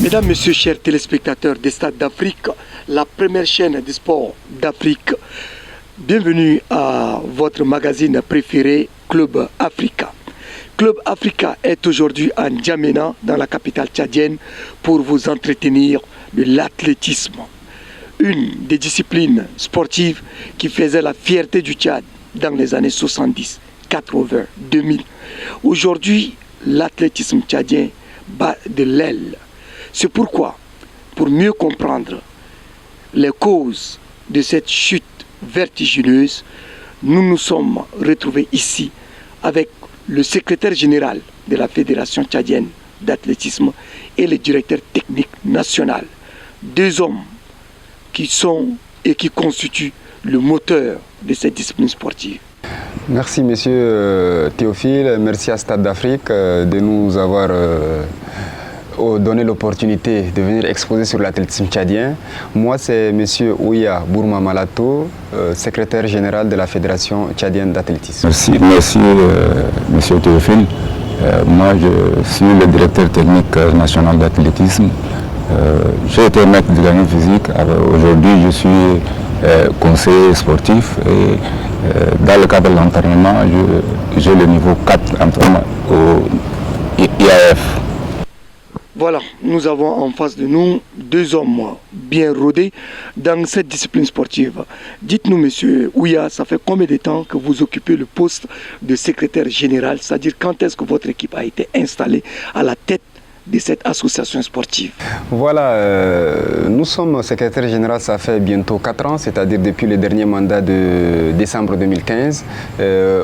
Mesdames, Messieurs, chers téléspectateurs des Stades d'Afrique, la première chaîne de sport d'Afrique, bienvenue à votre magazine préféré, Club Africa. Club Africa est aujourd'hui à N'Djamena, dans la capitale tchadienne, pour vous entretenir de l'athlétisme. Une des disciplines sportives qui faisait la fierté du Tchad dans les années 70, 80, 2000. Aujourd'hui, l'athlétisme tchadien bat de l'aile. C'est pourquoi, pour mieux comprendre les causes de cette chute vertigineuse, nous nous sommes retrouvés ici avec le secrétaire général de la Fédération tchadienne d'athlétisme et le directeur technique national. Deux hommes qui sont et qui constituent le moteur de cette discipline sportive. Merci monsieur Théophile, merci à Stade d'Afrique de nous avoir donné l'opportunité de venir exposer sur l'athlétisme tchadien. Moi c'est monsieur Ouya Bourma Malato, secrétaire général de la Fédération tchadienne d'athlétisme. Merci monsieur Théophile. Moi je suis le directeur technique national d'athlétisme. J'ai été maître de la physique. Aujourd'hui je suis conseiller sportif et dans le cadre de l'entraînement, j'ai le niveau 4 entraînement au IAF. Voilà, nous avons en face de nous deux hommes bien rodés dans cette discipline sportive. Dites-nous, monsieur Ouya, ça fait combien de temps que vous occupez le poste de secrétaire général, c'est-à-dire quand est-ce que votre équipe a été installée à la tête de cette association sportive? Voilà, nous sommes secrétaire général, ça fait bientôt 4 ans, c'est-à-dire depuis le dernier mandat de décembre 2015,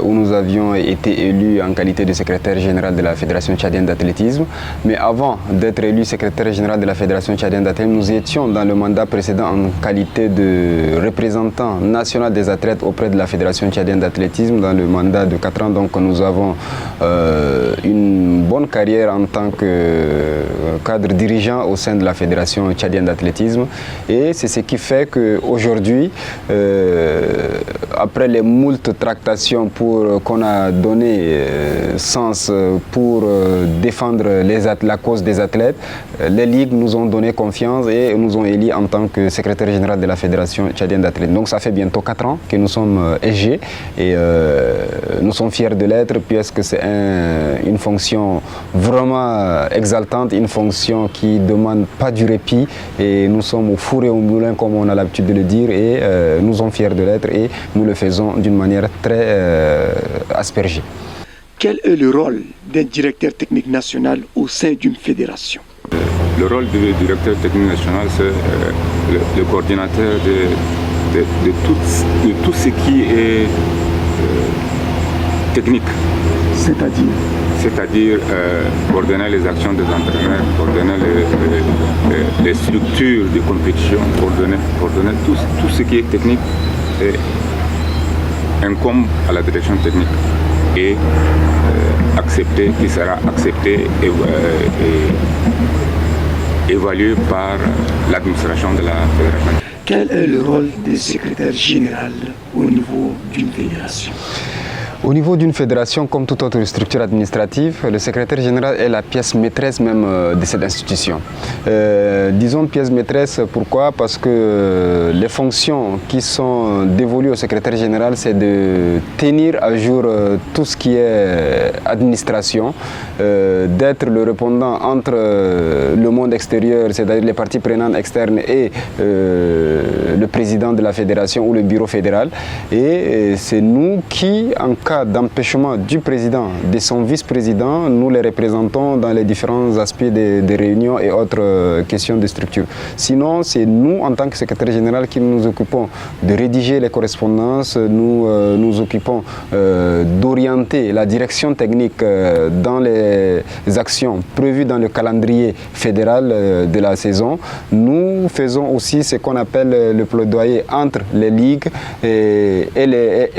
où nous avions été élus en qualité de secrétaire général de la Fédération tchadienne d'athlétisme. Mais avant d'être élu secrétaire général de la Fédération tchadienne d'athlétisme, nous étions dans le mandat précédent en qualité de représentant national des athlètes auprès de la Fédération tchadienne d'athlétisme dans le mandat de 4 ans. Donc nous avons une bonne carrière en tant que cadre dirigeant au sein de la Fédération tchadienne d'athlétisme, et c'est ce qui fait qu'aujourd'hui, après les moultes tractations qu'on a donné sens pour défendre la cause des athlètes, les ligues nous ont donné confiance et nous ont élus en tant que secrétaire général de la Fédération tchadienne d'athlétisme. Donc ça fait bientôt 4 ans que nous sommes EG et nous sommes fiers de l'être, puisque c'est une fonction vraiment exaltante, une fonction qui ne demande pas du répit, et nous sommes au four et au moulin comme on a l'habitude de le dire, et nous sommes fiers de l'être et nous le faisons d'une manière très aspergée. Quel est le rôle d'un directeur technique national au sein d'une fédération? Le rôle du directeur technique national, c'est le coordinateur de tout ce qui est technique. C'est-à-dire coordonner les actions des entraîneurs, coordonner les structures de compétition, coordonner tout ce qui est technique et incombe à la direction technique et qui sera accepté et évalué par l'administration de la fédération. Quel est le rôle du secrétaire général au niveau d'une fédération? Au niveau d'une fédération, comme toute autre structure administrative, le secrétaire général est la pièce maîtresse même de cette institution. Disons pièce maîtresse, pourquoi? Parce que les fonctions qui sont dévolues au secrétaire général, c'est de tenir à jour tout ce qui est administration, d'être le répondant entre le monde extérieur, c'est-à-dire les parties prenantes externes, et le président de la fédération ou le bureau fédéral. Et c'est nous qui, en cas d'empêchement du président, de son vice-président, nous les représentons dans les différents aspects des réunions et autres questions de structure. Sinon, c'est nous, en tant que secrétaire général, qui nous occupons de rédiger les correspondances, nous nous occupons d'orienter la direction technique dans les actions prévues dans le calendrier fédéral de la saison. Nous faisons aussi ce qu'on appelle le plaidoyer entre les ligues et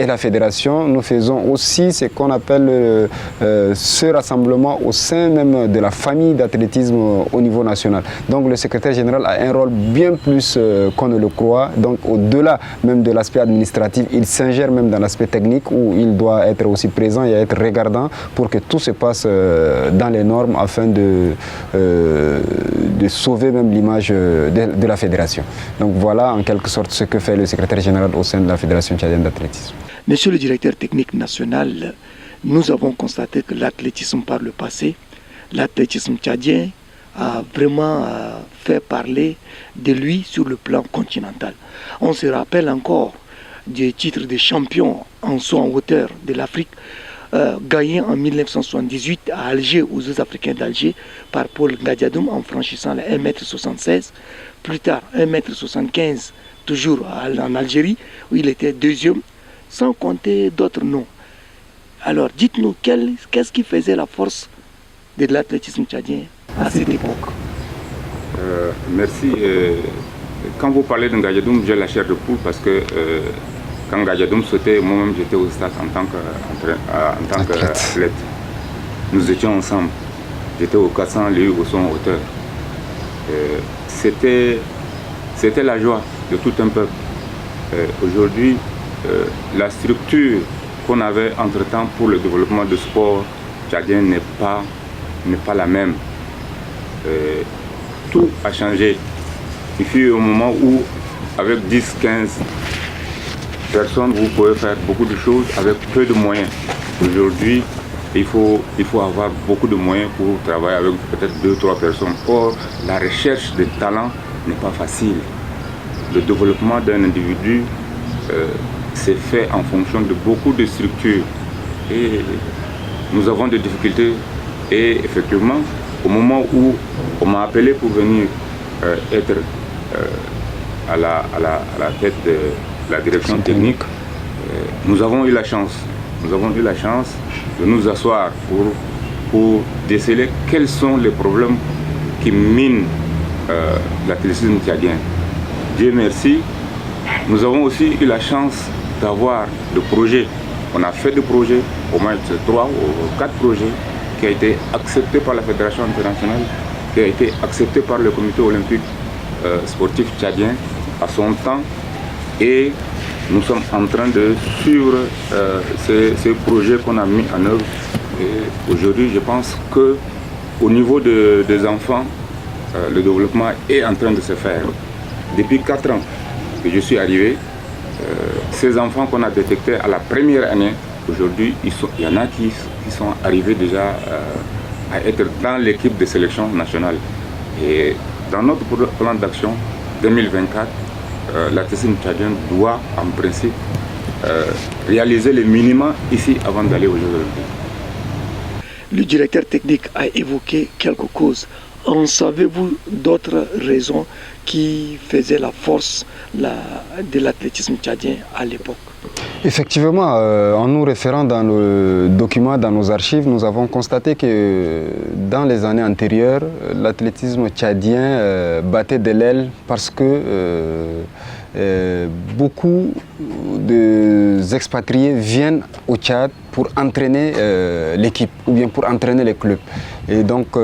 la fédération. Nous faisons ont aussi ce qu'on appelle ce rassemblement au sein même de la famille d'athlétisme au niveau national. Donc le secrétaire général a un rôle bien plus qu'on ne le croit. Donc au-delà même de l'aspect administratif, il s'ingère même dans l'aspect technique où il doit être aussi présent et être regardant pour que tout se passe dans les normes afin de sauver même l'image de la fédération. Donc voilà en quelque sorte ce que fait le secrétaire général au sein de la Fédération tchadienne d'athlétisme. Monsieur le directeur technique national, nous avons constaté que l'athlétisme par le passé, l'athlétisme tchadien a vraiment fait parler de lui sur le plan continental. On se rappelle encore du titre de champion en saut en hauteur de l'Afrique, gagné en 1978 à Alger, aux Jeux africains d'Alger, par Paul Ngadiadoum en franchissant les 1,76 m. Plus tard, 1,75 m, toujours en Algérie, où il était deuxième, sans compter d'autres noms. Alors, dites-nous, qu'est-ce qui faisait la force de l'athlétisme tchadien à cette époque? Merci. Quand vous parlez de Ngadiadoum, j'ai la chair de poule parce que quand Ngadiadoum sautait, moi-même j'étais au stade en tant qu'athlète. Nous étions ensemble. J'étais au 400, lui au son hauteur. C'était la joie de tout un peuple. Aujourd'hui, la structure qu'on avait entre-temps pour le développement du sport tchadien n'est pas la même. Tout a changé. Il fut un moment où, avec 10, 15 personnes, vous pouvez faire beaucoup de choses avec peu de moyens. Aujourd'hui, il faut avoir beaucoup de moyens pour travailler avec peut-être 2 ou 3 personnes. Or, la recherche de talent n'est pas facile. Le développement d'un individu c'est fait en fonction de beaucoup de structures. Et nous avons des difficultés. Et effectivement, au moment où on m'a appelé pour venir être à la tête de la direction technique, nous avons eu la chance. Nous avons eu la chance de nous asseoir pour déceler quels sont les problèmes qui minent l'athlétisme tchadien. Dieu merci, nous avons aussi eu la chance d'avoir des projets. On a fait des projets, au moins 3 ou 4 projets, qui ont été acceptés par la Fédération internationale, qui ont été acceptés par le comité olympique sportif tchadien à son temps. Et nous sommes en train de suivre ces projets qu'on a mis en œuvre. Et aujourd'hui, je pense qu'au niveau des enfants, le développement est en train de se faire. Depuis 4 ans que je suis arrivé, ces enfants qu'on a détectés à la première année, aujourd'hui, il y en a qui sont arrivés déjà à être dans l'équipe de sélection nationale. Et dans notre plan d'action 2024, l'athlétisme tchadien doit en principe réaliser les minima ici avant d'aller aux Jeux olympiques. Le directeur technique a évoqué quelques causes. En savez-vous d'autres raisons qui faisaient la force de l'athlétisme tchadien à l'époque? Effectivement, en nous référant dans nos documents, dans nos archives, nous avons constaté que dans les années antérieures, l'athlétisme tchadien battait de l'aile parce que beaucoup d'expatriés viennent au Tchad pour entraîner l'équipe ou bien pour entraîner les clubs. Et donc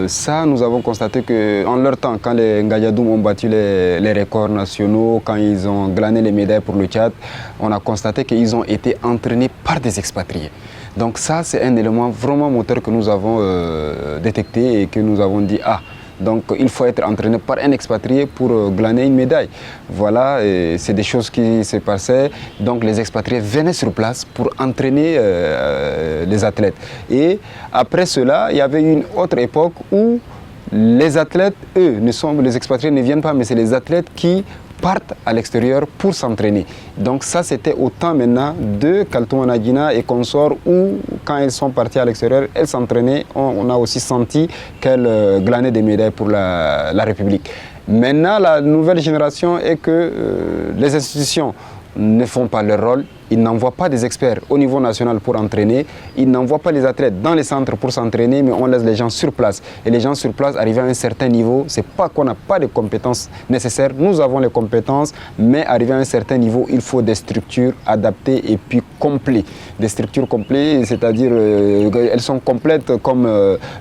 ça, nous avons constaté qu'en leur temps, quand les Ngadiadoum ont battu les records nationaux, quand ils ont glané les médailles pour le Tchad, on a constaté qu'ils ont été entraînés par des expatriés. Donc ça, c'est un élément vraiment moteur que nous avons détecté et que nous avons dit, ah, donc il faut être entraîné par un expatrié pour glaner une médaille. Voilà, c'est des choses qui se passaient. Donc les expatriés venaient sur place pour entraîner les athlètes. Et après cela, il y avait une autre époque où les athlètes, les expatriés ne viennent pas, mais c'est les athlètes qui partent à l'extérieur pour s'entraîner. Donc ça, c'était au temps maintenant de Kaltouma Nagina et consorts où, quand elles sont parties à l'extérieur, elles s'entraînaient. On a aussi senti qu'elles glanaient des médailles pour la République. Maintenant, la nouvelle génération est que les institutions ne font pas leur rôle. ils n'envoient pas des experts au niveau national pour entraîner, ils n'envoient pas les athlètes dans les centres pour s'entraîner, mais on laisse les gens sur place. Et les gens sur place, arrivés à un certain niveau, c'est pas qu'on n'a pas les compétences nécessaires, nous avons les compétences, mais arrivé à un certain niveau, il faut des structures adaptées et puis complètes. Des structures complètes, c'est-à-dire elles sont complètes comme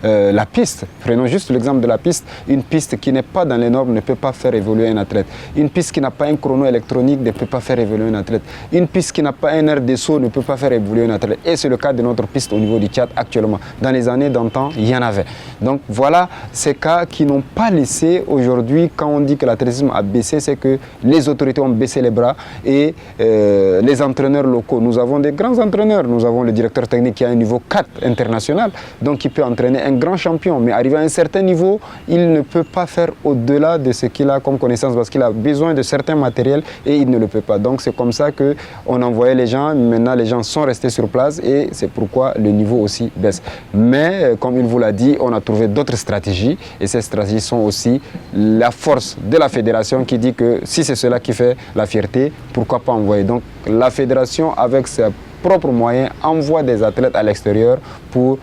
la piste. Prenons juste l'exemple de la piste. Une piste qui n'est pas dans les normes ne peut pas faire évoluer un athlète. Une piste qui n'a pas un chrono électronique ne peut pas faire évoluer un athlète. Une piste qui n'a pas un air de saut ne peut pas faire évoluer un athlète. Et c'est le cas de notre piste au niveau du Tchad actuellement. Dans les années d'antan, il y en avait. Donc voilà ces cas qui n'ont pas laissé aujourd'hui, quand on dit que l'athlétisme a baissé, c'est que les autorités ont baissé les bras et les entraîneurs locaux. Nous avons des grands entraîneurs. Nous avons le directeur technique qui a un niveau 4 international, donc il peut entraîner un grand champion. Mais arrivé à un certain niveau, il ne peut pas faire au-delà de ce qu'il a comme connaissance parce qu'il a besoin de certains matériels et il ne le peut pas. Donc c'est comme ça qu'on envoyait les gens. Maintenant, les gens sont restés sur place et c'est pourquoi le niveau aussi baisse. Mais comme il vous l'a dit, on a trouvé d'autres stratégies et ces stratégies sont aussi la force de la fédération qui dit que si c'est cela qui fait la fierté, pourquoi pas envoyer. Donc la fédération avec ses propres moyens envoie des athlètes à l'extérieur pour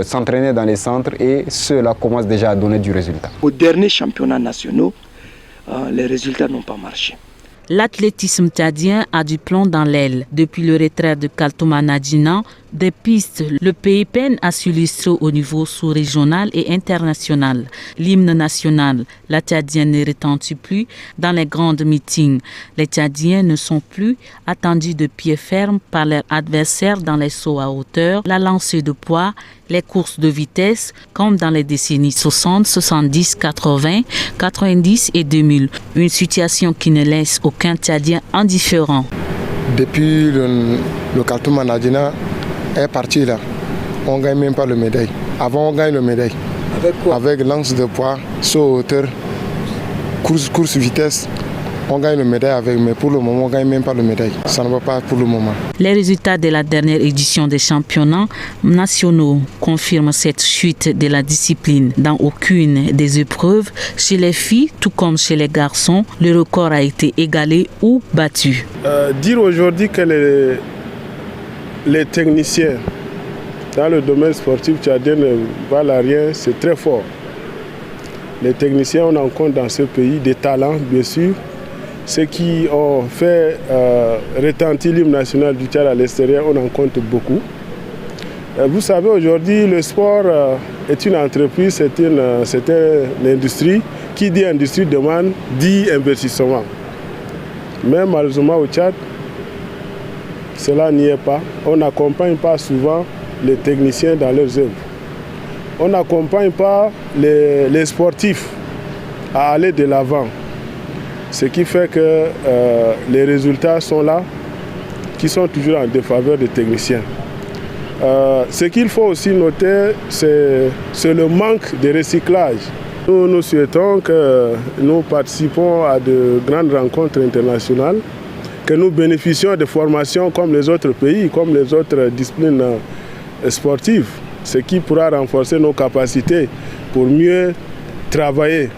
s'entraîner dans les centres et cela commence déjà à donner du résultat. Aux derniers championnats nationaux, les résultats n'ont pas marché. L'athlétisme tchadien a du plomb dans l'aile. Depuis le retrait de Kaltoumana Djinan des pistes, le pays peine à s'illustrer au niveau sous-régional et international. L'hymne national, la tchadienne ne retentit plus dans les grands meetings. Les Tchadiens ne sont plus attendus de pied ferme par leurs adversaires dans les sauts à hauteur, la lancée de poids, les courses de vitesse, comme dans les décennies 60, 70, 80, 90 et 2000. Une situation qui ne laisse aucun Tchadien indifférent. Depuis le Kaltoumana Djinan est parti là, on ne gagne même pas le médaille. Avant, on gagne le médaille. Avec quoi? Avec lance de poids, saut à hauteur, course vitesse. On gagne le médaille avec, mais pour le moment, on ne gagne même pas le médaille. Ça ne va pas pour le moment. Les résultats de la dernière édition des championnats nationaux confirment cette chute de la discipline dans aucune des épreuves. Chez les filles, tout comme chez les garçons, le record a été égalé ou battu. Dire aujourd'hui que les techniciens dans le domaine sportif tchadien ne valent rien, c'est très fort. Les techniciens, on en compte dans ce pays des talents, bien sûr. Ceux qui ont fait retentir l'hymne national du Tchad à l'extérieur, on en compte beaucoup. Vous savez, aujourd'hui, le sport est une entreprise, c'est une industrie. Qui dit industrie demande, dit investissement. Mais malheureusement au Tchad, cela n'y est pas. On n'accompagne pas souvent les techniciens dans leurs œuvres. On n'accompagne pas les sportifs à aller de l'avant. Ce qui fait que les résultats sont là, qui sont toujours en défaveur des techniciens. Ce qu'il faut aussi noter, c'est le manque de recyclage. Nous souhaitons que nous participons à de grandes rencontres internationales, que nous bénéficions de formations comme les autres pays, comme les autres disciplines sportives, ce qui pourra renforcer nos capacités pour mieux travailler.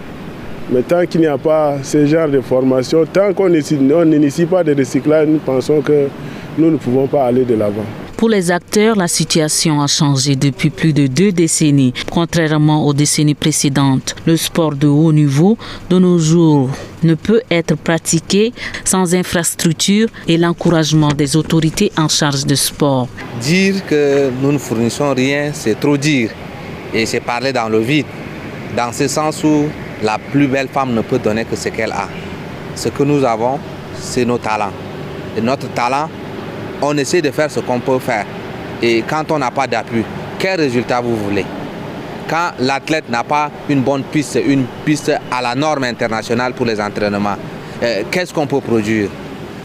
Mais tant qu'il n'y a pas ce genre de formation, tant qu'on n'initie pas de recyclage, nous pensons que nous ne pouvons pas aller de l'avant. Pour les acteurs, la situation a changé depuis plus de 2 décennies. Contrairement aux décennies précédentes, le sport de haut niveau de nos jours ne peut être pratiqué sans infrastructure et l'encouragement des autorités en charge de sport. Dire que nous ne fournissons rien, c'est trop dire. Et c'est parler dans le vide. Dans ce sens où la plus belle femme ne peut donner que ce qu'elle a. Ce que nous avons, c'est nos talents. Et notre talent, on essaie de faire ce qu'on peut faire. Et quand on n'a pas d'appui, quel résultat vous voulez? Quand l'athlète n'a pas une bonne piste, une piste à la norme internationale pour les entraînements, qu'est-ce qu'on peut produire?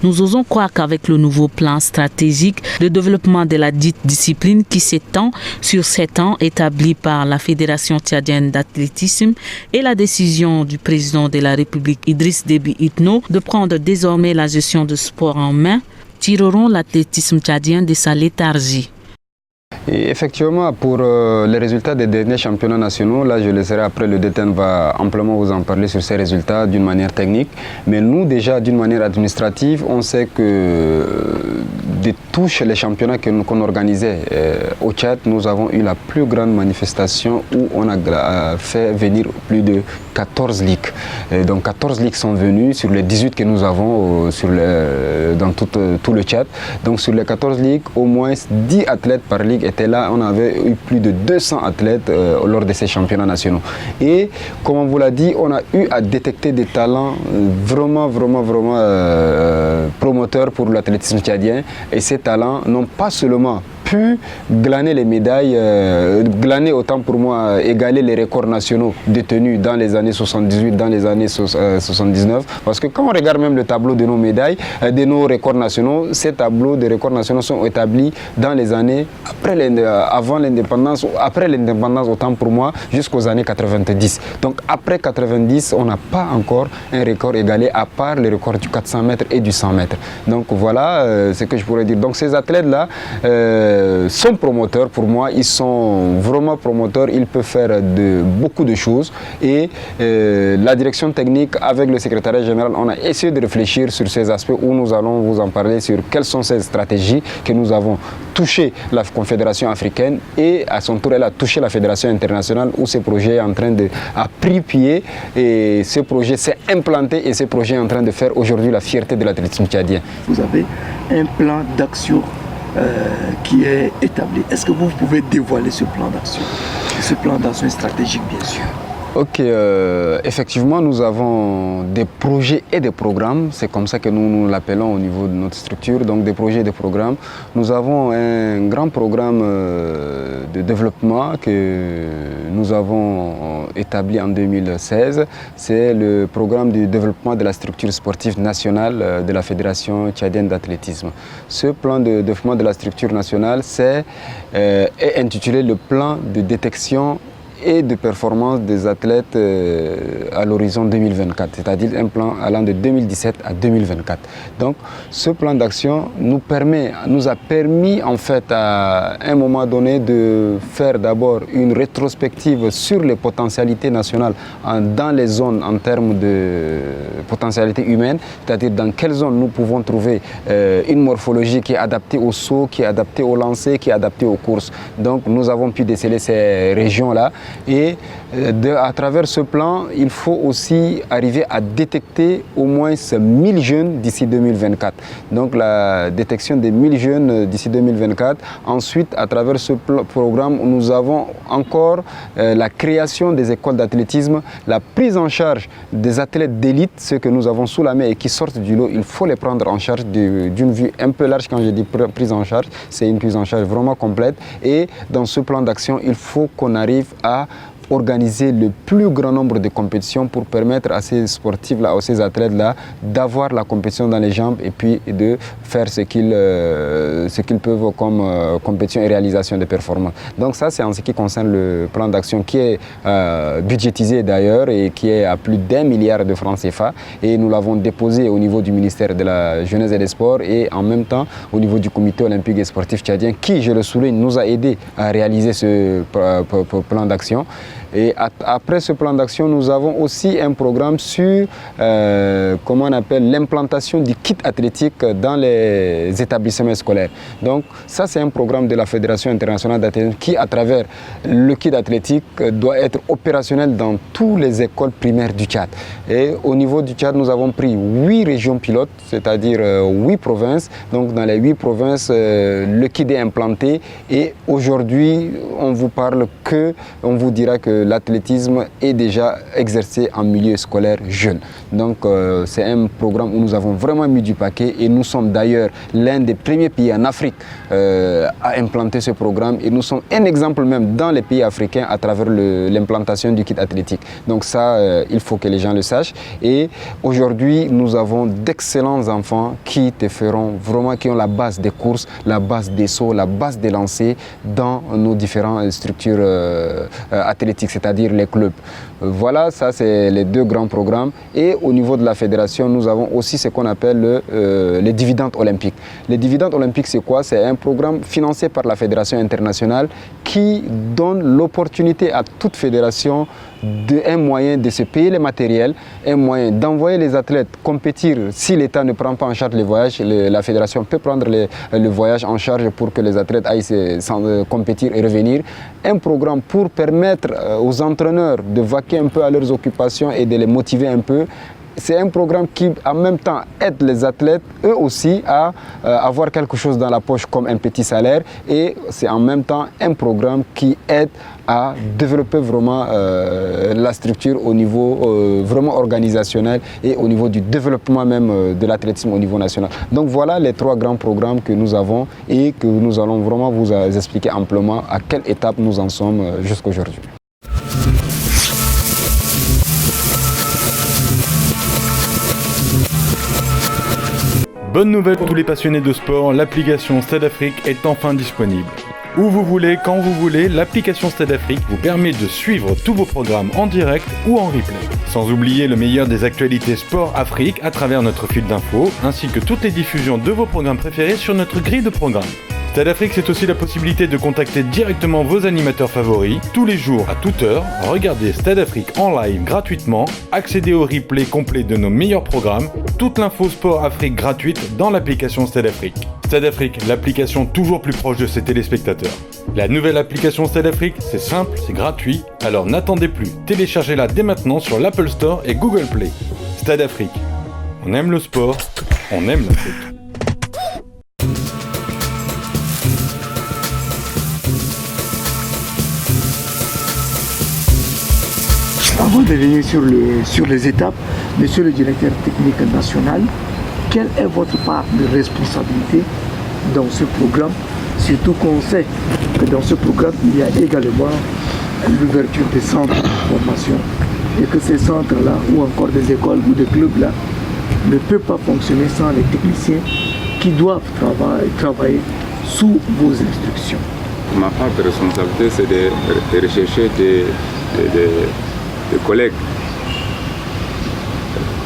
Nous osons croire qu'avec le nouveau plan stratégique de développement de la dite discipline qui s'étend sur 7 ans établi par la Fédération tchadienne d'athlétisme et la décision du président de la République Idriss Déby Itno de prendre désormais la gestion du sport en main, tireront l'athlétisme tchadien de sa léthargie. Et effectivement, pour les résultats des derniers championnats nationaux, là je laisserai après, le DTN va amplement vous en parler sur ces résultats d'une manière technique. Mais nous déjà d'une manière administrative, on sait que de tous les championnats qu'on organisait au Tchad, nous avons eu la plus grande manifestation où on a fait venir plus de 14 ligues. Et donc 14 ligues sont venues sur les 18 que nous avons dans tout le Tchad. Donc sur les 14 ligues, au moins 10 athlètes par ligue étaient là. On avait eu plus de 200 athlètes lors de ces championnats nationaux. Et comme on vous l'a dit, on a eu à détecter des talents vraiment promoteurs pour l'athlétisme tchadien. Et ces talents n'ont pas seulement pu glaner les médailles, glaner autant pour moi, égaler les records nationaux détenus dans les années 78, dans les années 79. Parce que quand on regarde même le tableau de nos médailles, de nos records nationaux, ces tableaux de records nationaux sont établis dans les années avant l'indépendance, après l'indépendance autant pour moi, jusqu'aux années 90. Donc après 90, on n'a pas encore un record égalé à part le record du 400 mètres et du 100 mètres. Donc voilà ce que je pourrais dire. Donc ces athlètes-là sont promoteurs pour moi, ils sont vraiment promoteurs, ils peuvent faire beaucoup de choses et la direction technique avec le secrétariat général, on a essayé de réfléchir sur ces aspects où nous allons vous en parler sur quelles sont ces stratégies que nous avons touché la Confédération africaine et à son tour elle a touché la Fédération internationale où ce projet est en train de pris pied et ce projet s'est implanté et ce projet est en train de faire aujourd'hui la fierté de l'athlétisme tchadien. Vous avez un plan d'action qui est établi. Est-ce que vous pouvez dévoiler ce plan d'action? Ce plan d'action stratégique, bien sûr. Ok, effectivement, nous avons des projets et des programmes. C'est comme ça que nous l'appelons au niveau de notre structure. Donc, des projets et des programmes. Nous avons un grand programme de développement que nous avons établi en 2016. C'est le programme de développement de la structure sportive nationale de la Fédération tchadienne d'athlétisme. Ce plan de développement de la structure nationale est intitulé le plan de détection et de performance des athlètes à l'horizon 2024, c'est-à-dire un plan allant de 2017 à 2024. Donc ce plan d'action nous a permis en fait à un moment donné de faire d'abord une rétrospective sur les potentialités nationales dans les zones en termes de potentialité humaine, c'est-à-dire dans quelles zones nous pouvons trouver une morphologie qui est adaptée au saut, qui est adaptée au lancer, qui est adaptée aux courses. Donc nous avons pu déceler ces régions-là. Et à travers ce plan, il faut aussi arriver à détecter au moins 1000 jeunes d'ici 2024. Donc la détection des 1000 jeunes d'ici 2024. Ensuite, à travers ce programme, nous avons encore la création des écoles d'athlétisme, la prise en charge des athlètes d'élite, ceux que nous avons sous la main et qui sortent du lot. Il faut les prendre en charge d'une vue un peu large. Quand je dis prise en charge, c'est une prise en charge vraiment complète. Et dans ce plan d'action, il faut qu'on arrive à organiser le plus grand nombre de compétitions pour permettre à ces sportifs-là, à ces athlètes-là, d'avoir la compétition dans les jambes et puis de faire ce qu'ils peuvent comme compétition et réalisation de performances. Donc ça, c'est en ce qui concerne le plan d'action qui est budgétisé d'ailleurs et qui est à plus d'1 milliard de francs CFA. Et nous l'avons déposé au niveau du ministère de la Jeunesse et des Sports et en même temps au niveau du comité olympique et sportif tchadien qui, je le souligne, nous a aidé à réaliser ce plan d'action. Et après ce plan d'action, nous avons aussi un programme sur comment on appelle l'implantation du kit athlétique dans les établissements scolaires. Donc ça, c'est un programme de la Fédération internationale d'athlétisme qui, à travers le kit athlétique, doit être opérationnel dans toutes les écoles primaires du Tchad. Et au niveau du Tchad, nous avons pris 8 régions pilotes, c'est-à-dire 8 provinces. Donc dans les 8 provinces, le kit est implanté et aujourd'hui, on vous dira que l'athlétisme est déjà exercé en milieu scolaire jeune. Donc c'est un programme où nous avons vraiment mis du paquet et nous sommes d'ailleurs l'un des premiers pays en Afrique à implanter ce programme et nous sommes un exemple même dans les pays africains à travers l'implantation du kit athlétique. Donc ça, il faut que les gens le sachent. Et aujourd'hui, nous avons d'excellents enfants qui ont la base des courses, la base des sauts, la base des lancers dans nos différentes structures athlétiques athlétique, c'est-à-dire les clubs. Voilà, ça c'est les deux grands programmes. Et au niveau de la fédération, nous avons aussi ce qu'on appelle les dividendes olympiques. Les dividendes olympiques, c'est quoi? C'est un programme financé par la Fédération internationale qui donne l'opportunité à toute fédération un moyen de se payer les matériels, un moyen d'envoyer les athlètes compétir. Si l'État ne prend pas en charge les voyages, la fédération peut prendre le voyage en charge pour que les athlètes aillent compétir et revenir. Un programme pour permettre aux entraîneurs de vaquer un peu à leurs occupations et de les motiver un peu. C'est un programme qui, en même temps, aide les athlètes, eux aussi, à avoir quelque chose dans la poche comme un petit salaire. Et c'est en même temps un programme qui aide à développer vraiment la structure au niveau vraiment organisationnel et au niveau du développement même de l'athlétisme au niveau national. Donc voilà les trois grands programmes que nous avons et que nous allons vraiment vous expliquer amplement à quelle étape nous en sommes jusqu'à aujourd'hui. Bonne nouvelle pour tous les passionnés de sport, l'application Stade Afrique est enfin disponible. Où vous voulez, quand vous voulez, l'application Stade Afrique vous permet de suivre tous vos programmes en direct ou en replay. Sans oublier le meilleur des actualités sport Afrique à travers notre fil d'infos, ainsi que toutes les diffusions de vos programmes préférés sur notre grille de programmes. Stade Afrique, c'est aussi la possibilité de contacter directement vos animateurs favoris. Tous les jours, à toute heure, regardez Stade Afrique en live gratuitement, accédez au replay complet de nos meilleurs programmes, toute l'info sport Afrique gratuite dans l'application Stade Afrique. Stade Afrique, l'application toujours plus proche de ses téléspectateurs. La nouvelle application Stade Afrique, c'est simple, c'est gratuit, alors n'attendez plus, téléchargez-la dès maintenant sur l'Apple Store et Google Play. Stade Afrique, on aime le sport, on aime l'Afrique. Avant de venir sur les étapes, monsieur le directeur technique national, quelle est votre part de responsabilité dans ce programme? Surtout qu'on sait que dans ce programme, il y a également l'ouverture des centres de formation et que ces centres-là, ou encore des écoles ou des clubs-là, ne peuvent pas fonctionner sans les techniciens qui doivent travailler sous vos instructions. Ma part de responsabilité, c'est de rechercher des collègues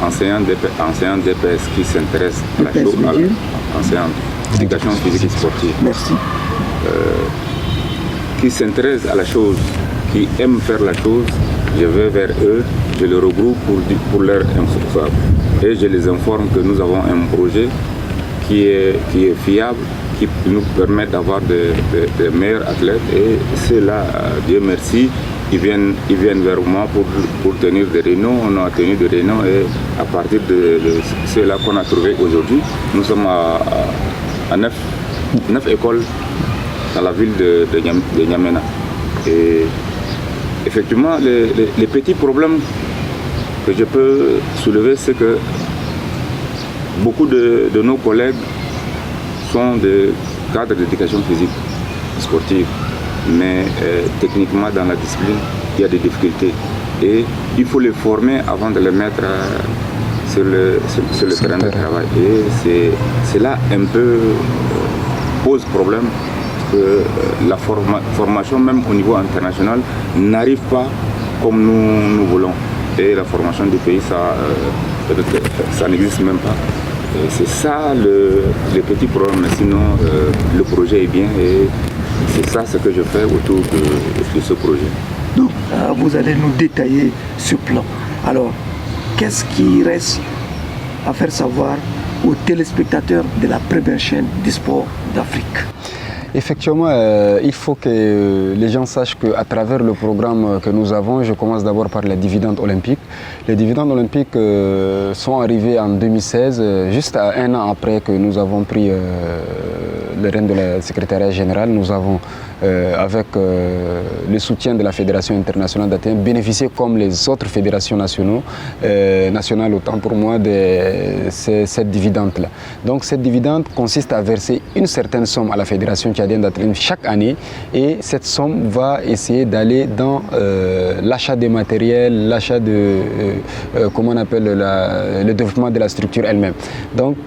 enseignants d'EPS qui s'intéressent à la chose, enseignants d'éducation physique et sportive. Merci. Qui s'intéressent à la chose, qui aiment faire la chose, je vais vers eux, je les regroupe pour leur informer. Et je les informe que nous avons un projet qui est fiable, qui nous permet d'avoir des meilleurs athlètes. Et ceux-là, Dieu merci, ils viennent vers moi pour tenir des réunions. On a tenu des réunions et à partir de ceux-là qu'on a trouvé aujourd'hui, nous sommes à 9 écoles dans la ville de N'Djamena. Et effectivement, les petits problèmes que je peux soulever, c'est que beaucoup de nos collègues sont des cadres d'éducation physique sportive, mais techniquement dans la discipline, il y a des difficultés. Et il faut les former avant de les mettre sur le terrain de travail. Et c'est là un peu pose problème que la formation, même au niveau international, n'arrive pas comme nous voulons. Et la formation du pays, ça n'existe même pas. C'est ça le petit problème, mais sinon le projet est bien et c'est ça ce que je fais autour de ce projet. Donc vous allez nous détailler ce plan. Alors, qu'est-ce qui reste à faire savoir aux téléspectateurs de la première chaîne du sport d'Afrique? Effectivement, il faut que les gens sachent qu'à travers le programme que nous avons, je commence d'abord par les dividendes olympiques. Les dividendes olympiques sont arrivés en 2016, juste à un an après que nous avons pris le règne de la secrétariat général. Nous avons, avec le soutien de la Fédération internationale d'Athènes, bénéficié comme les autres fédérations nationales, autant pour moi, de cette dividende-là. Donc cette dividende consiste à verser une certaine somme à la Fédération d'athlétisme chaque année et cette somme va essayer d'aller dans l'achat des matériels, l'achat de comment on appelle le développement de la structure elle-même. Donc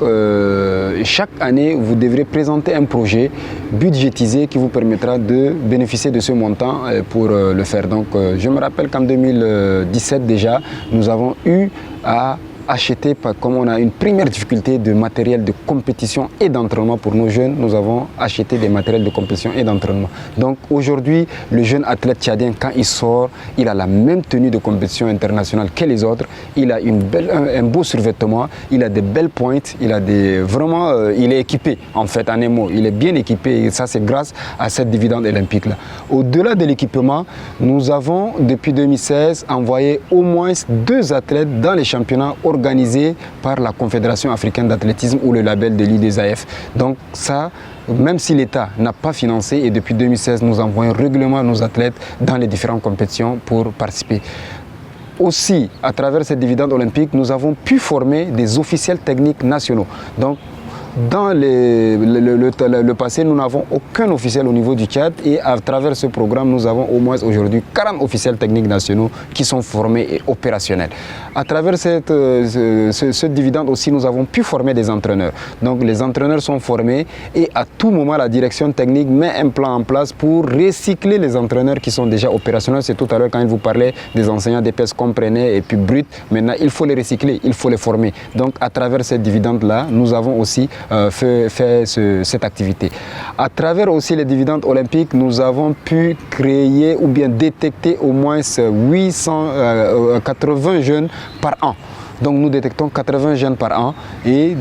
chaque année vous devrez présenter un projet budgétisé qui vous permettra de bénéficier de ce montant pour le faire. Donc je me rappelle qu'en 2017 déjà, nous avons eu à acheter, comme on a une première difficulté de matériel de compétition et d'entraînement pour nos jeunes, nous avons acheté des matériels de compétition et d'entraînement. Donc aujourd'hui, le jeune athlète tchadien, quand il sort, il a la même tenue de compétition internationale que les autres, il a un beau survêtement, il a des belles pointes, il est équipé en fait, en un mot, il est bien équipé et ça c'est grâce à cette dividende olympique là. Au-delà de l'équipement, nous avons depuis 2016 envoyé au moins 2 athlètes dans les championnats organisé par la Confédération africaine d'athlétisme ou le label de l'IDSAF. Donc ça, même si l'État n'a pas financé, et depuis 2016, nous envoyons régulièrement nos athlètes dans les différentes compétitions pour participer. Aussi, à travers cette dividende olympique, nous avons pu former des officiels techniques nationaux. Donc, dans le passé, nous n'avons aucun officiel au niveau du Tchad et à travers ce programme, nous avons au moins aujourd'hui 40 officiels techniques nationaux qui sont formés et opérationnels. À travers ce dividende aussi, nous avons pu former des entraîneurs. Donc les entraîneurs sont formés et à tout moment, la direction technique met un plan en place pour recycler les entraîneurs qui sont déjà opérationnels. C'est tout à l'heure quand il vous parlait des enseignants d'EPS comprenés et puis bruts. Maintenant, il faut les recycler, il faut les former. Donc à travers cette dividende-là, nous avons aussi fait cette activité. À travers aussi les dividendes olympiques, nous avons pu créer ou bien détecter au moins 880 jeunes par an. Donc nous détectons 80 jeunes par an et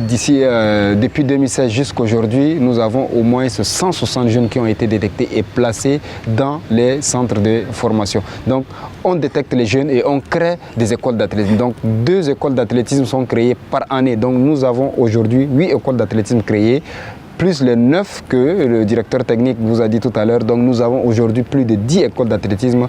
depuis 2016 jusqu'à aujourd'hui, nous avons au moins 160 jeunes qui ont été détectés et placés dans les centres de formation. Donc on détecte les jeunes et on crée des écoles d'athlétisme. Donc 2 écoles d'athlétisme sont créées par année. Donc nous avons aujourd'hui 8 écoles d'athlétisme créées, plus les 9 que le directeur technique vous a dit tout à l'heure. Donc nous avons aujourd'hui plus de 10 écoles d'athlétisme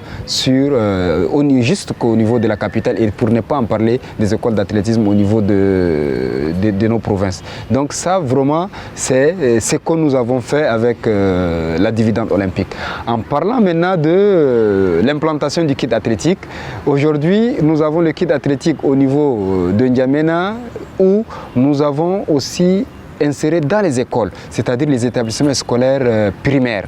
juste au niveau de la capitale et pour ne pas en parler des écoles d'athlétisme au niveau de nos provinces. Donc ça vraiment c'est ce que nous avons fait avec la dividende olympique. En parlant maintenant de l'implantation du kit athlétique, aujourd'hui nous avons le kit athlétique au niveau de N'Djamena où nous avons aussi insérés dans les écoles, c'est-à-dire les établissements scolaires primaires.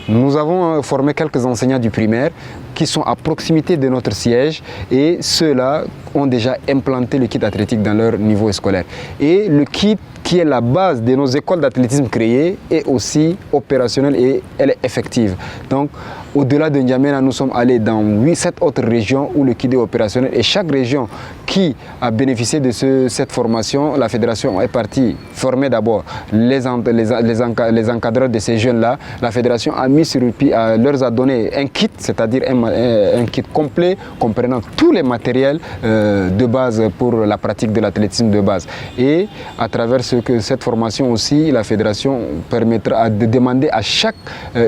Nous avons formé quelques enseignants du primaire qui sont à proximité de notre siège et ceux-là ont déjà implanté le kit athlétique dans leur niveau scolaire. Et le kit qui est la base de nos écoles d'athlétisme créées est aussi opérationnelle et elle est effective. Donc au-delà de N'Djamena, nous sommes allés dans 7 autres régions où le kit est opérationnel et chaque région qui a bénéficié de cette formation, la fédération est partie former d'abord les encadreurs de ces jeunes-là. La fédération a mis sur le pied, leur a donné un kit, c'est-à-dire un kit complet comprenant tous les matériels de base pour la pratique de l'athlétisme de base. Et à travers cette formation aussi, la fédération permettra de demander à chaque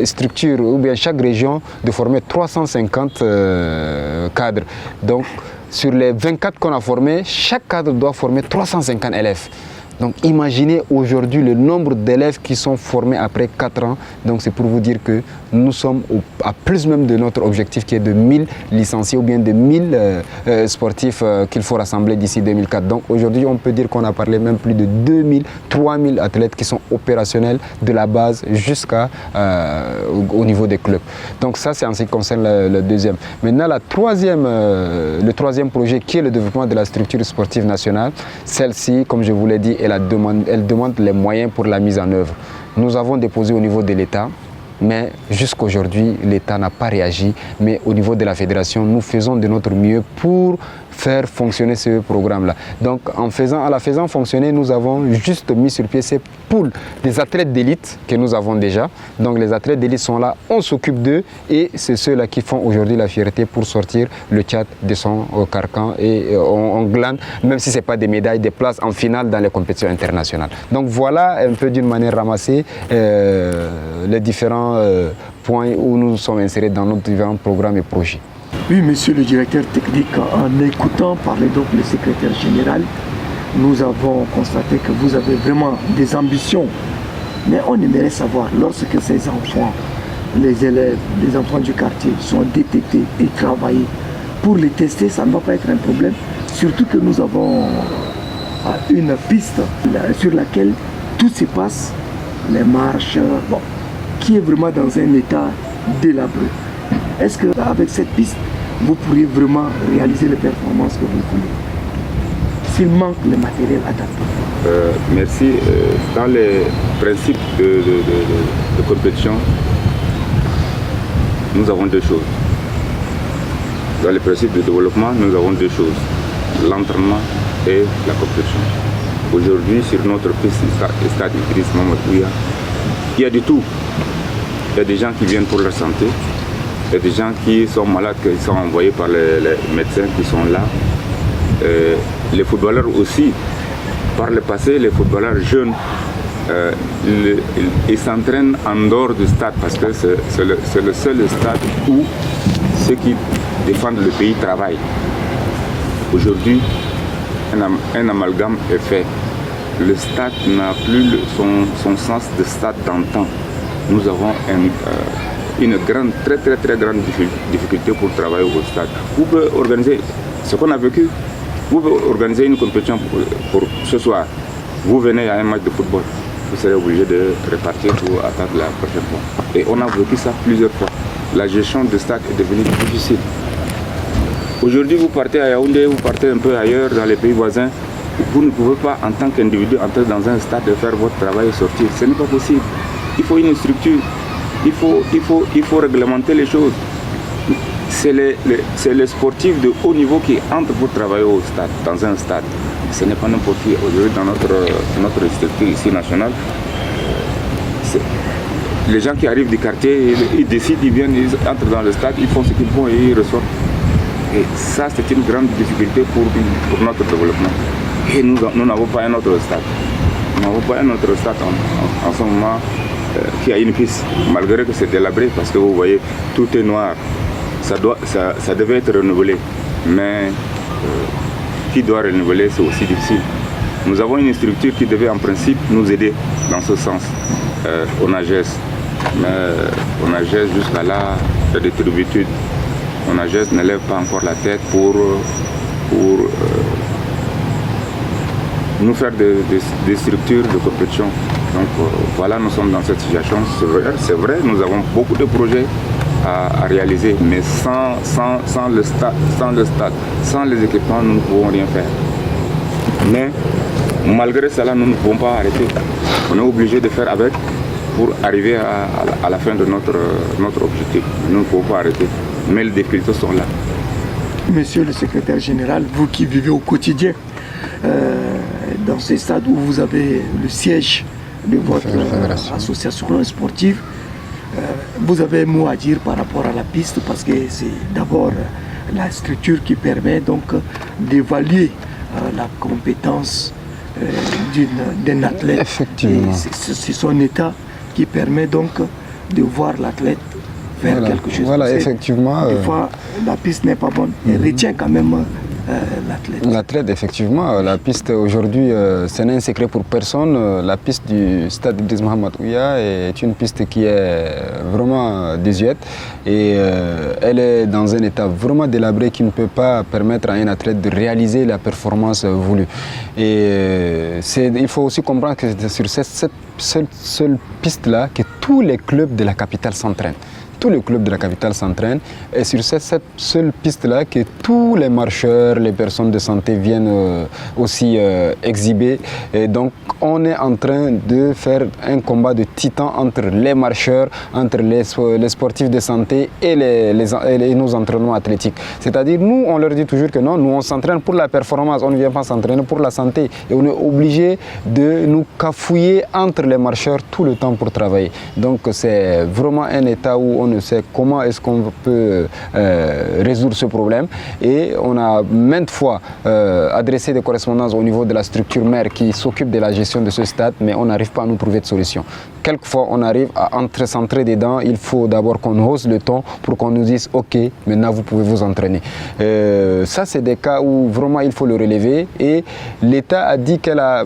structure ou bien chaque région de former 350 cadres. Donc sur les 24 qu'on a formés, chaque cadre doit former 350 élèves. Donc imaginez aujourd'hui le nombre d'élèves qui sont formés après 4 ans. Donc c'est pour vous dire que nous sommes à plus même de notre objectif qui est de 1000 licenciés ou bien de 1000 sportifs qu'il faut rassembler d'ici 2004. Donc aujourd'hui on peut dire qu'on a parlé même plus de 2000, 3000 athlètes qui sont opérationnels de la base jusqu'au niveau des clubs. Donc ça c'est en ce qui concerne le deuxième. Maintenant le troisième projet qui est le développement de la structure sportive nationale, celle-ci comme je vous l'ai dit, elle demande les moyens pour la mise en œuvre. Nous avons déposé au niveau de l'État, mais jusqu'à aujourd'hui, l'État n'a pas réagi. Mais au niveau de la fédération, nous faisons de notre mieux pour faire fonctionner ce programme-là. Donc en la faisant fonctionner, nous avons juste mis sur pied ces poules des athlètes d'élite que nous avons déjà. Donc les athlètes d'élite sont là, on s'occupe d'eux et c'est ceux-là qui font aujourd'hui la fierté pour sortir le Tchad de son carcan et on glane, même si ce n'est pas des médailles, des places en finale dans les compétitions internationales. Donc voilà un peu d'une manière ramassée les différents points où nous sommes insérés dans nos différents programmes et projets. Oui, monsieur le directeur technique, en écoutant parler donc le secrétaire général, nous avons constaté que vous avez vraiment des ambitions. Mais on aimerait savoir, lorsque ces enfants, les élèves, les enfants du quartier sont détectés et travaillés, pour les tester, ça ne va pas être un problème. Surtout que nous avons une piste sur laquelle tout se passe les marches, bon, qui est vraiment dans un état délabré. Est-ce qu'avec cette piste, vous pourriez vraiment réaliser les performances que vous voulez? S'il manque le matériel adapté. Merci. Dans les principes de compétition, nous avons deux choses. Dans les principes de développement, nous avons deux choses. L'entraînement et la compétition. Aujourd'hui, sur notre piste stade Idriss Mahamadou Bouya, il y a du tout. Il y a des gens qui viennent pour leur santé. Il y a des gens qui sont malades, qui sont envoyés par les médecins qui sont là. Les footballeurs aussi. Par le passé, les footballeurs jeunes, ils s'entraînent en dehors du stade parce que c'est le seul stade où ceux qui défendent le pays travaillent. Aujourd'hui, un amalgame est fait. Le stade n'a plus son sens de stade d'antan. Nous avons une grande, très grande difficulté pour travailler au stade. Vous pouvez organiser ce qu'on a vécu. Vous pouvez organiser une compétition pour ce soir. Vous venez à un match de football. Vous serez obligé de repartir pour attendre la prochaine fois. Et on a vécu ça plusieurs fois. La gestion du stade est devenue difficile. Aujourd'hui, vous partez à Yaoundé, vous partez un peu ailleurs dans les pays voisins. Vous ne pouvez pas, en tant qu'individu, entrer dans un stade et faire votre travail et sortir. Ce n'est pas possible. Il faut une structure. Il faut réglementer les choses. C'est les sportifs de haut niveau qui entrent pour travailler au stade, dans un stade. Ce n'est pas n'importe qui. Aujourd'hui, dans notre structure ici nationale, les gens qui arrivent du quartier, ils décident, ils viennent, ils entrent dans le stade, ils font ce qu'ils font et ils ressortent. Et ça, c'est une grande difficulté pour notre développement. Et nous n'avons pas un autre stade. Nous n'avons pas un autre stade en ce moment qui a une piste, malgré que c'est délabré, parce que vous voyez, tout est noir. Ça devait être renouvelé. Mais qui doit renouveler, c'est aussi difficile. Nous avons une structure qui devait en principe nous aider dans ce sens. On AGES. Mais on AGES jusqu'à là, il y a des turpitudes. On AGES ne lève pas encore la tête pour nous faire des structures de compétition. Donc voilà, nous sommes dans cette situation. C'est vrai, nous avons beaucoup de projets à réaliser, mais sans le stade, sans les équipements, nous ne pouvons rien faire. Mais malgré cela, nous ne pouvons pas arrêter. On est obligé de faire avec pour arriver à la fin de notre objectif. Nous ne pouvons pas arrêter, mais les difficultés sont là. Monsieur le secrétaire général, vous qui vivez au quotidien dans ces stades où vous avez le siège de votre association sportive, vous avez un mot à dire par rapport à la piste, parce que c'est d'abord la structure qui permet donc d'évaluer la compétence d'un athlète. Effectivement. C'est son état qui permet donc de voir l'athlète faire quelque chose. Voilà, effectivement. Des fois, la piste n'est pas bonne. Elle retient quand même l'athlète. L'athlète, effectivement. La piste aujourd'hui, ce n'est un secret pour personne. La piste du stade Idriss Mahamadou Bouya est une piste qui est vraiment désuète et elle est dans un état vraiment délabré qui ne peut pas permettre à un athlète de réaliser la performance voulue. Et il faut aussi comprendre que c'est sur cette seule piste-là que tous les clubs de la capitale s'entraînent. Tous les clubs de la capitale s'entraînent et sur cette seule piste-là que tous les marcheurs, les personnes de santé viennent aussi exhiber. Et donc on est en train de faire un combat de titans entre les marcheurs, entre les sportifs de santé et nos entraînements athlétiques. C'est-à-dire nous, on leur dit toujours que non, nous on s'entraîne pour la performance, on ne vient pas s'entraîner pour la santé. Et on est obligé de nous cafouiller entre les marcheurs tout le temps pour travailler. Donc c'est vraiment un état où on ne sait comment est-ce qu'on peut résoudre ce problème. Et on a maintes fois adressé des correspondances au niveau de la structure mère qui s'occupe de la gestion de ce stade, mais on n'arrive pas à nous trouver de solution. Quelquefois, on arrive à s'entrer dedans. Il faut d'abord qu'on hausse le ton pour qu'on nous dise « Ok, maintenant vous pouvez vous entraîner ». Ça, c'est des cas où vraiment il faut le relever. Et l'État a dit qu'elle a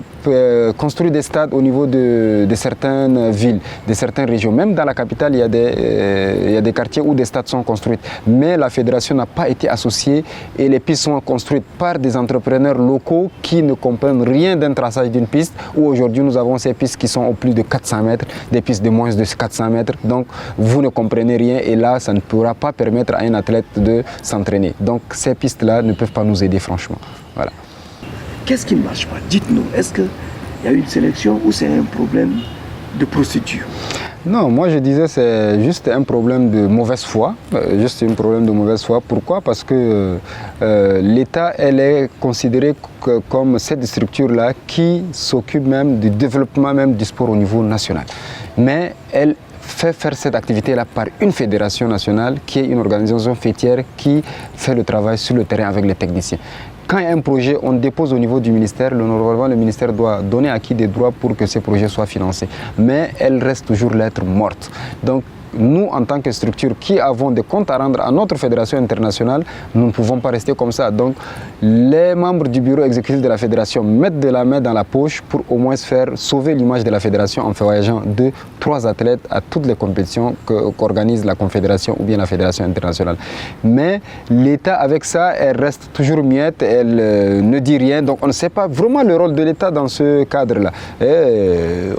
construit des stades au niveau de certaines villes, de certaines régions. Même dans la capitale, il y a des quartiers où des stades sont construits. Mais la fédération n'a pas été associée et les pistes sont construites par des entrepreneurs locaux qui ne comprennent rien d'un traçage d'une piste, où aujourd'hui nous avons ces pistes qui sont au plus de 400 mètres, des pistes de moins de 400 mètres. Donc vous ne comprenez rien et là, ça ne pourra pas permettre à un athlète de s'entraîner. Donc ces pistes-là ne peuvent pas nous aider franchement. Voilà. Qu'est-ce qui ne marche pas? Dites-nous, est-ce qu'il y a une sélection ou c'est un problème de procédure? Non, moi je disais c'est juste un problème de mauvaise foi. Pourquoi? Parce que l'État, elle est considérée comme cette structure-là qui s'occupe même du développement même du sport au niveau national. Mais elle fait faire cette activité-là par une fédération nationale qui est une organisation faîtière qui fait le travail sur le terrain avec les techniciens. Quand il y a un projet, on dépose au niveau du ministère. Normalement, le ministère doit donner acquis des droits pour que ces projets soient financés. Mais elle reste toujours lettre morte. Donc, nous, en tant que structure qui avons des comptes à rendre à notre fédération internationale, nous ne pouvons pas rester comme ça. Donc, les membres du bureau exécutif de la fédération mettent de la main dans la poche pour au moins faire sauver l'image de la fédération en voyageant 2-3 athlètes à toutes les compétitions qu'organise la confédération ou bien la fédération internationale. Mais l'État, avec ça, elle reste toujours muette, elle ne dit rien. Donc, on ne sait pas vraiment le rôle de l'État dans ce cadre-là.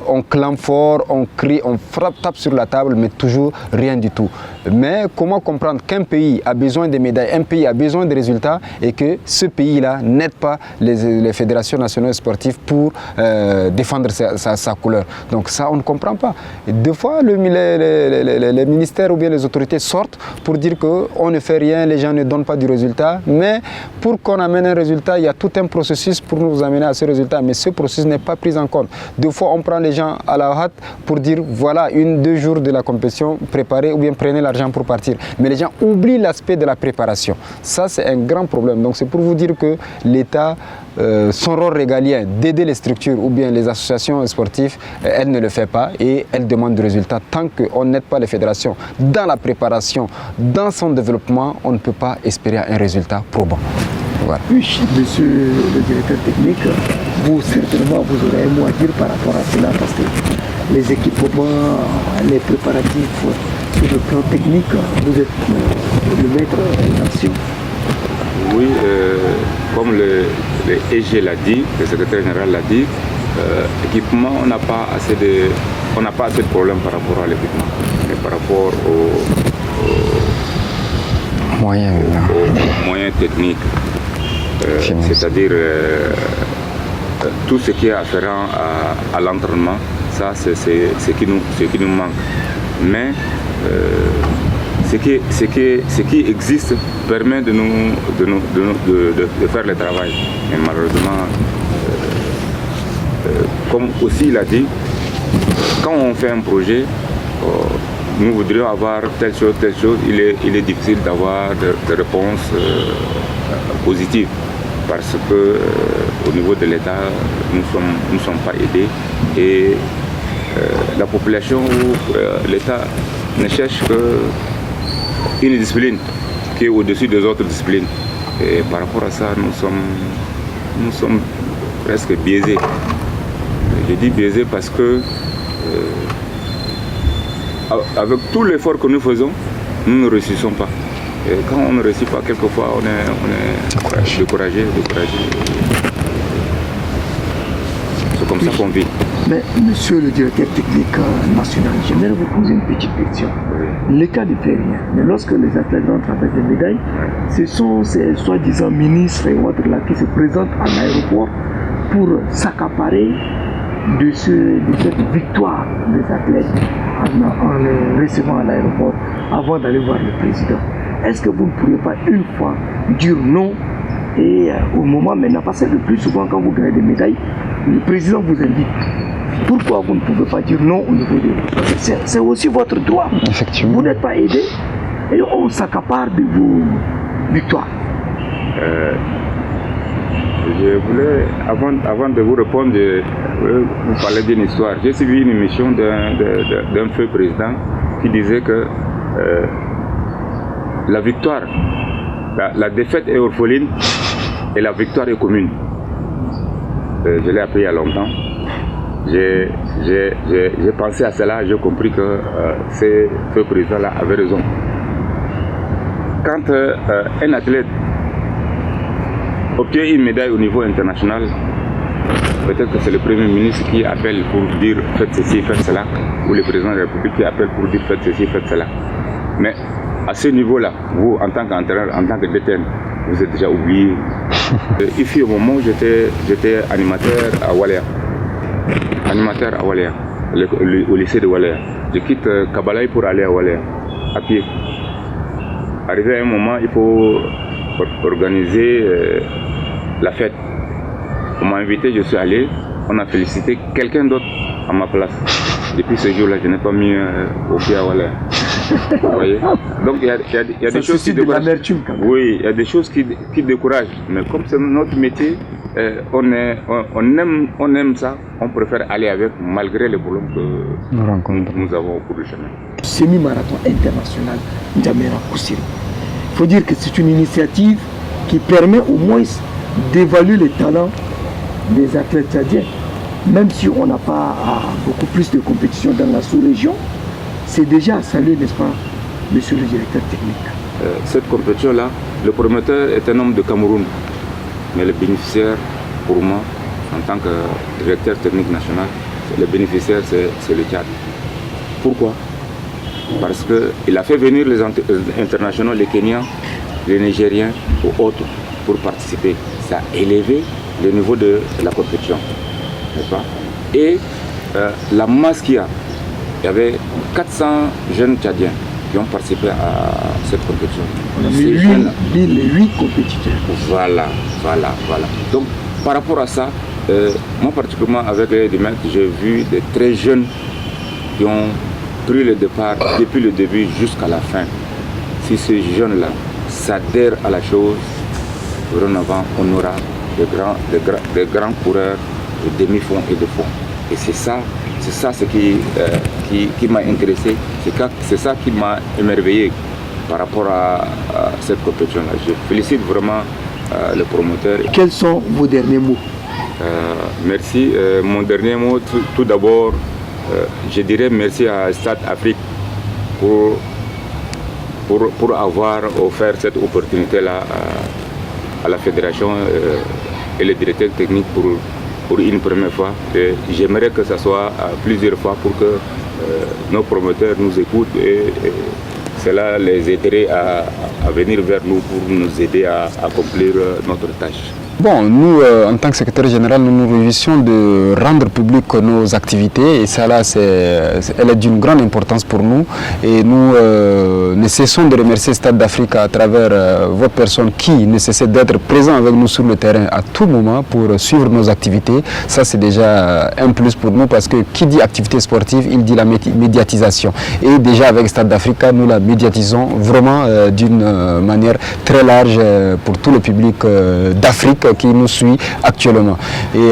On clame fort, on crie, on frappe, tape sur la table, mais toujours rien du tout. Mais comment comprendre qu'un pays a besoin de médailles, un pays a besoin de résultats et que ce pays-là n'aide pas les fédérations nationales sportives pour défendre sa couleur? Donc ça, on ne comprend pas. Et deux fois, les ministères ou bien les autorités sortent pour dire qu'on ne fait rien, les gens ne donnent pas du résultat. Mais pour qu'on amène un résultat, il y a tout un processus pour nous amener à ce résultat. Mais ce processus n'est pas pris en compte. Deux fois, on prend les gens à la hâte pour dire voilà, 1-2 jours de la compétition, préparer ou bien prenez l'argent pour partir. Mais les gens oublient l'aspect de la préparation. Ça, c'est un grand problème. Donc, c'est pour vous dire que l'État, son rôle régalien d'aider les structures ou bien les associations sportives, elle ne le fait pas et elle demande du résultat. Tant qu'on n'aide pas les fédérations dans la préparation, dans son développement, on ne peut pas espérer un résultat probant. Voilà. Oui, monsieur le directeur technique, vous certainement vous aurez un mot à dire par rapport à cela parce que les équipements, les préparatifs sur le plan technique, vous êtes le maître en action. Oui, comme le EG l'a dit, le secrétaire général l'a dit, l'équipement, on n'a pas assez de problèmes par rapport à l'équipement, mais par rapport aux moyens techniques. C'est-à-dire tout ce qui est afférent à l'entraînement, ça c'est ce qui nous manque. Mais ce qui existe permet de faire le travail. Mais malheureusement, comme aussi il a dit, quand on fait un projet, nous voudrions avoir telle chose, il est difficile d'avoir des réponses positives parce que au niveau de l'État, nous ne sommes pas aidés et la population ou l'État ne cherche qu'une discipline qui est au-dessus des autres disciplines. Et par rapport à ça, nous sommes presque biaisés. Je dis biaisés parce que avec tout l'effort que nous faisons, nous ne réussissons pas. Et quand on ne réussit pas, quelquefois, on est découragé. C'est comme ça qu'on vit. Mais monsieur le directeur technique national, j'aimerais vous poser une petite question. L'État ne fait rien. Mais lorsque les athlètes rentrent avec des médailles, ce sont ces soi-disant ministres et autres là qui se présentent à l'aéroport pour s'accaparer de cette victoire des athlètes en les recevant à l'aéroport avant d'aller voir le président. Est-ce que vous ne pourriez pas une fois dire non et au moment maintenant, parce que le plus souvent quand vous gagnez des médailles, le président vous invite. Pourquoi vous ne pouvez pas dire non au niveau de... C'est aussi votre droit. Effectivement. Vous n'êtes pas aidé et on s'accapare de vos victoires. Je voulais, avant de vous répondre, vous parler d'une histoire. J'ai suivi une émission d'un feu président qui disait que la victoire, la défaite est orpheline et la victoire est commune. je l'ai appris il y a longtemps. J'ai pensé à cela, j'ai compris que ce président-là avait raison. Quand un athlète obtient une médaille au niveau international, peut-être que c'est le Premier ministre qui appelle pour dire faites ceci, faites cela, ou le président de la République qui appelle pour dire faites ceci, faites cela. Mais à ce niveau-là, vous, en tant qu'entraîneur, en tant que DTN, vous êtes déjà oublié. Il fut au moment où j'étais animateur à Waléa. Animateur à Waléa, au lycée de Waléa. Je quitte Kabalaï pour aller à Waléa, à pied. Arrivé à un moment, il faut organiser la fête. On m'a invité, je suis allé, on a félicité quelqu'un d'autre à ma place. Depuis ce jour-là, je n'ai pas mis au pied à Waléa. Vous voyez? Donc il y a des choses qui découragent. Oui, il y a des choses qui découragent. Mais comme c'est notre métier, on aime ça, on préfère aller avec malgré les problèmes que nous avons au cours du chemin. Semi-marathon international N'Djamena Koussiri. Il faut dire que c'est une initiative qui permet au moins d'évaluer les talents des athlètes tchadiens. Même si on n'a pas beaucoup plus de compétition dans la sous-région, c'est déjà à saluer, n'est-ce pas, monsieur le directeur technique? Cette compétition-là, le promoteur est un homme de Cameroun, mais le bénéficiaire, pour moi, en tant que directeur technique national, le bénéficiaire, c'est le Tchad. Pourquoi? Parce qu'il a fait venir les internationaux, les Kenyans, les Nigériens ou autres pour participer. Ça a élevé le niveau de la compétition, n'est-ce pas? Et la masse qu'il y a, il y avait 400 jeunes Tchadiens qui ont participé à cette compétition. On a mis les 8 compétiteurs. Voilà. Donc, par rapport à ça, moi particulièrement avec les Edimètres, j'ai vu des très jeunes qui ont pris le départ depuis le début jusqu'à la fin. Si ces jeunes-là s'adhèrent à la chose, dorénavant, on aura des grands coureurs de demi-fond et de fond. Et c'est ça ce qui m'a intéressé, c'est ça qui m'a émerveillé par rapport à cette compétition-là. Je félicite vraiment le promoteur. Quels sont vos derniers mots? Merci. Mon dernier mot, tout d'abord, je dirais merci à Stade Afrique pour avoir offert cette opportunité-là à la fédération et le directeur technique pour une première fois. J'aimerais que ça soit plusieurs fois pour que nos promoteurs nous écoutent et cela les aiderait à venir vers nous pour nous aider à accomplir notre tâche. Bon, nous, en tant que secrétaire général, nous nous réjouissons de rendre public nos activités et ça là, elle est d'une grande importance pour nous et nous ne cessons de remercier Stade d'Afrique à travers votre personne qui ne cesse d'être présent avec nous sur le terrain à tout moment pour suivre nos activités. Ça, c'est déjà un plus pour nous parce que qui dit activité sportive, il dit la médiatisation. Et déjà avec Stade d'Afrique, nous la médiatisons vraiment d'une manière très large pour tout le public d'Afrique qui nous suit actuellement. Et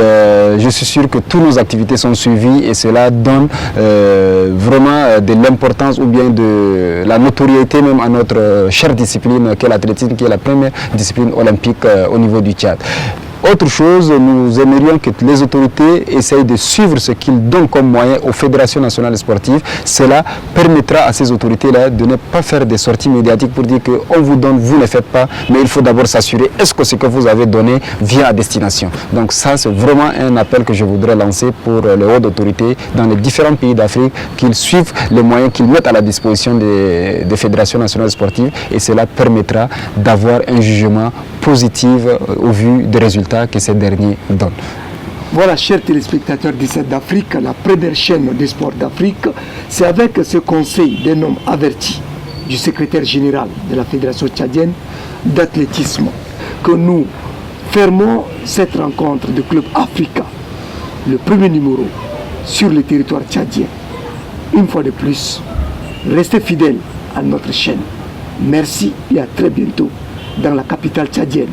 je suis sûr que toutes nos activités sont suivies et cela donne vraiment de l'importance ou bien de la notoriété même à notre chère discipline qui est l'athlétisme, qui est la première discipline olympique au niveau du Tchad. Autre chose, nous aimerions que les autorités essayent de suivre ce qu'ils donnent comme moyen aux fédérations nationales sportives. Cela permettra à ces autorités-là de ne pas faire des sorties médiatiques pour dire qu'on vous donne, vous ne faites pas, mais il faut d'abord s'assurer est-ce que ce que vous avez donné vient à destination. Donc ça, c'est vraiment un appel que je voudrais lancer pour les hautes autorités dans les différents pays d'Afrique, qu'ils suivent les moyens qu'ils mettent à la disposition des fédérations nationales sportives et cela permettra d'avoir un jugement positif au vu des résultats que ces derniers donnent. Voilà, chers téléspectateurs du Stade d'Afrique, la première chaîne des sports d'Afrique, c'est avec ce conseil d'un homme averti du secrétaire général de la Fédération tchadienne d'athlétisme que nous fermons cette rencontre de Club Africa, le premier numéro sur le territoire tchadien. Une fois de plus, restez fidèles à notre chaîne. Merci et à très bientôt dans la capitale tchadienne.